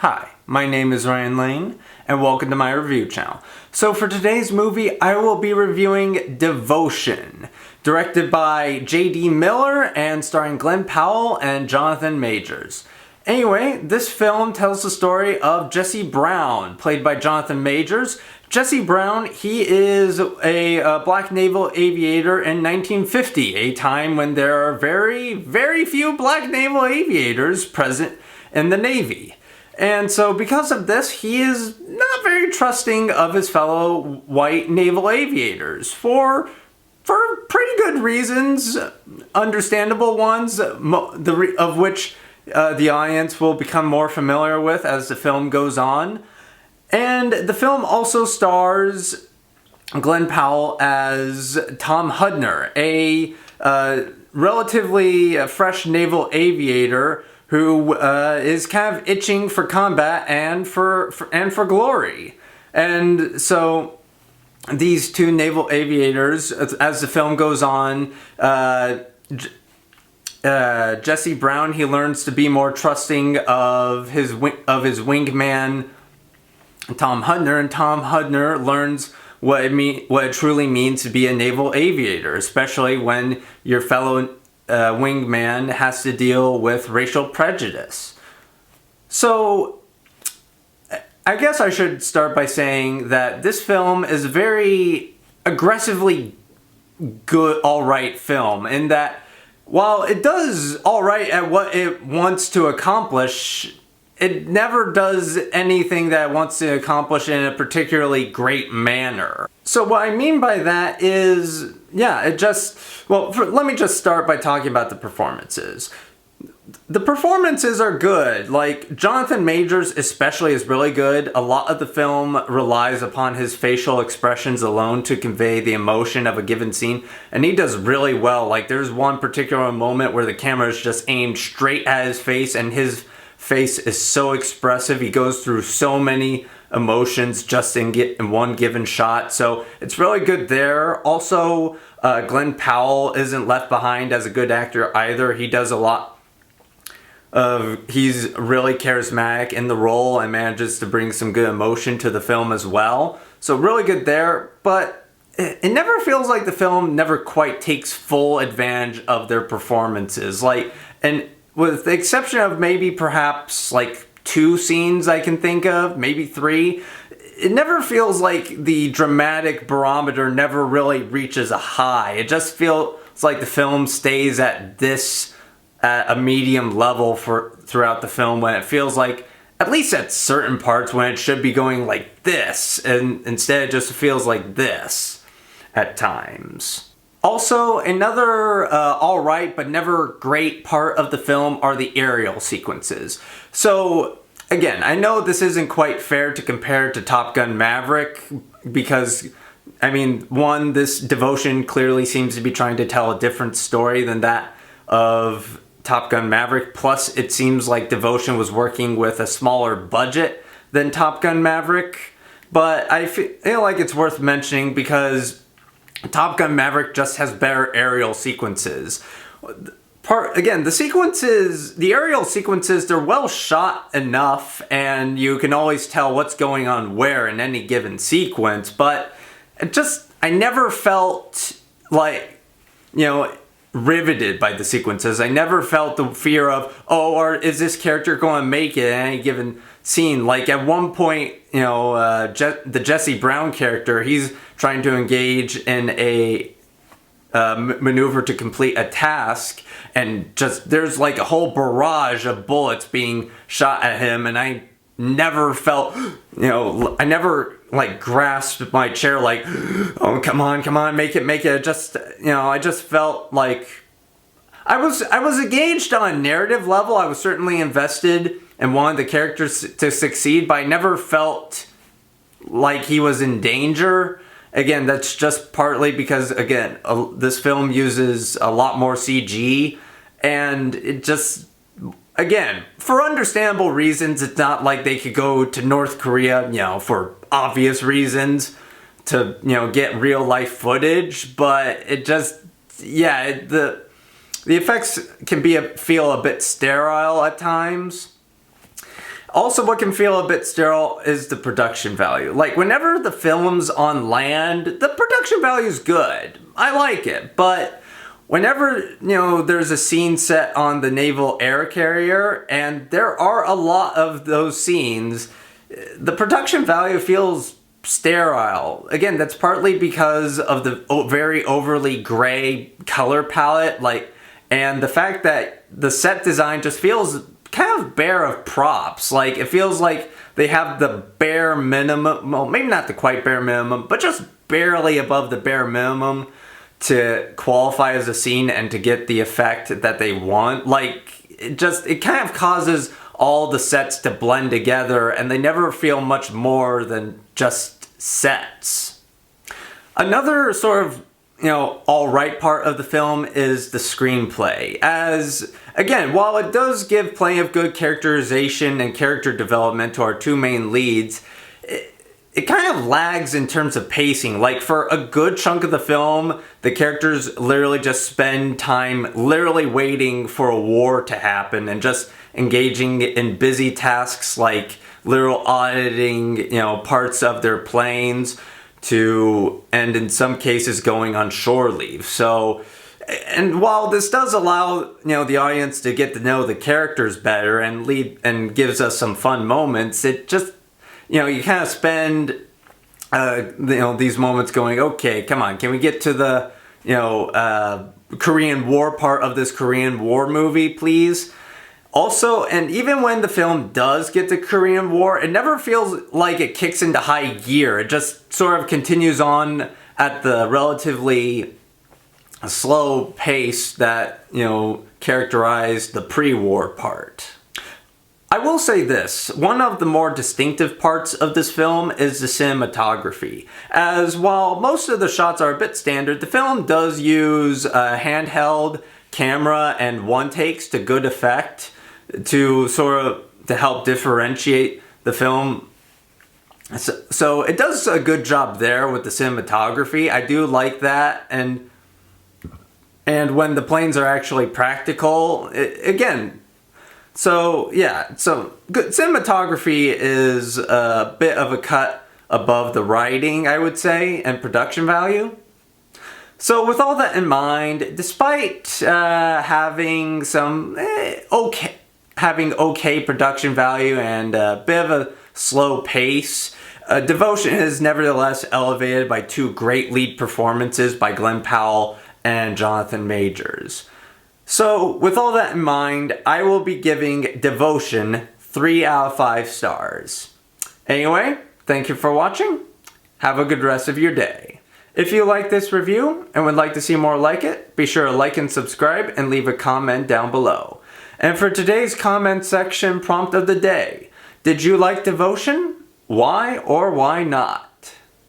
Hi, my name is Ryan Lane, and welcome to my review channel. So for today's movie, I will be reviewing Devotion, directed by J.D. Miller and starring Glen Powell and Jonathan Majors. Anyway, this film tells the story of Jesse Brown, played by Jonathan Majors. Jesse Brown, he is a black naval aviator in 1950, a time when there are very, very few black naval aviators present in the Navy. And so because of this, he is not very trusting of his fellow white naval aviators for pretty good reasons, understandable ones, of which the audience will become more familiar with as the film goes on. And the film also stars Glen Powell as Tom Hudner, a relatively fresh naval aviator who is kind of itching for combat and for glory. And so these two naval aviators, as the film goes on, Jesse Brown, he learns to be more trusting of his wingman Tom Hudner, and Tom Hudner learns what it truly means to be a naval aviator, especially when your fellow wingman has to deal with racial prejudice. So I guess I should start by saying that this film is a very aggressively good, alright film, in that while it does alright at what it wants to accomplish, it never does anything that it wants to accomplish in a particularly great manner. So what I mean by that is, let me just start by talking about the performances. The performances are good. Like, Jonathan Majors especially is really good. A lot of the film relies upon his facial expressions alone to convey the emotion of a given scene, and he does really well. Like, there's one particular moment where the camera is just aimed straight at his face, and his face is so expressive. He goes through so many emotions just in one given shot, so it's really good there. Also, Glen Powell isn't left behind as a good actor either. He does a lot he's really charismatic in the role and manages to bring some good emotion to the film as well. So really good there, but it never feels like the film never quite takes full advantage of their performances. And with the exception of maybe perhaps like 2 scenes I can think of, maybe 3, it never feels like the dramatic barometer never really reaches a high. It just feels like the film stays at a medium level throughout the film, when it feels like, at least at certain parts, when it should be going like this, and instead it just feels like this at times. Also, another alright but never great part of the film are the aerial sequences. So, again, I know this isn't quite fair to compare to Top Gun Maverick, because, I mean, one, this Devotion clearly seems to be trying to tell a different story than that of Top Gun Maverick. Plus, it seems like Devotion was working with a smaller budget than Top Gun Maverick. But I feel like it's worth mentioning because Top Gun Maverick just has better aerial sequences. The aerial sequences, they're well shot enough, and you can always tell what's going on where in any given sequence, but I never felt like, riveted by the sequences. I never felt the fear of, or is this character going to make it in any given scene? Like, at one point, the Jesse Brown character, he's trying to engage in a maneuver to complete a task, and there's like a whole barrage of bullets being shot at him, and I never felt, I never like grasped my chair like, oh, come on, make it. I just felt like I was engaged on a narrative level. I was certainly invested and wanted the characters to succeed, but I never felt like he was in danger. Again, that's just partly because, again, this film uses a lot more CG, and it just, again, for understandable reasons, it's not like they could go to North Korea, for obvious reasons, to, get real life footage, but it just, the effects can feel a bit sterile at times. Also, what can feel a bit sterile is the production value. Like, whenever the film's on land, the production value is good. I like it. But whenever, there's a scene set on the Naval Air Carrier, and there are a lot of those scenes, the production value feels sterile. Again, that's partly because of the very overly gray color palette, and the fact that the set design just feels kind of bare of props. Like, it feels like they have the bare minimum, well, maybe not the quite bare minimum, but just barely above the bare minimum to qualify as a scene and to get the effect that they want. Like, it kind of causes all the sets to blend together, and they never feel much more than just sets. Another sort of alright part of the film is the screenplay. As, again, while it does give plenty of good characterization and character development to our two main leads, it kind of lags in terms of pacing. Like, for a good chunk of the film, the characters literally just spend time literally waiting for a war to happen and just engaging in busy tasks like literal auditing, parts of their planes, and in some cases going on shore leave. So, and while this does allow, the audience to get to know the characters better and gives us some fun moments, it just, you kind of spend, these moments going, okay, come on, can we get to the, Korean War part of this Korean War movie, please? Also, and even when the film does get to Korean War, it never feels like it kicks into high gear. It just sort of continues on at the relatively slow pace that, characterized the pre-war part. I will say this, one of the more distinctive parts of this film is the cinematography. As while most of the shots are a bit standard, the film does use a handheld camera and one takes to good effect to help differentiate the film. So it does a good job there with the cinematography. I do like that, and when the planes are actually practical, again. So yeah, so good cinematography is a bit of a cut above the writing, I would say, and production value. So with all that in mind, despite having some okay production value and a bit of a slow pace, Devotion is nevertheless elevated by two great lead performances by Glen Powell and Jonathan Majors. So with all that in mind, I will be giving Devotion 3 out of 5 stars. Anyway, thank you for watching. Have a good rest of your day. If you like this review and would like to see more like it, be sure to like and subscribe and leave a comment down below. And for today's comment section prompt of the day, did you like Devotion? Why or why not?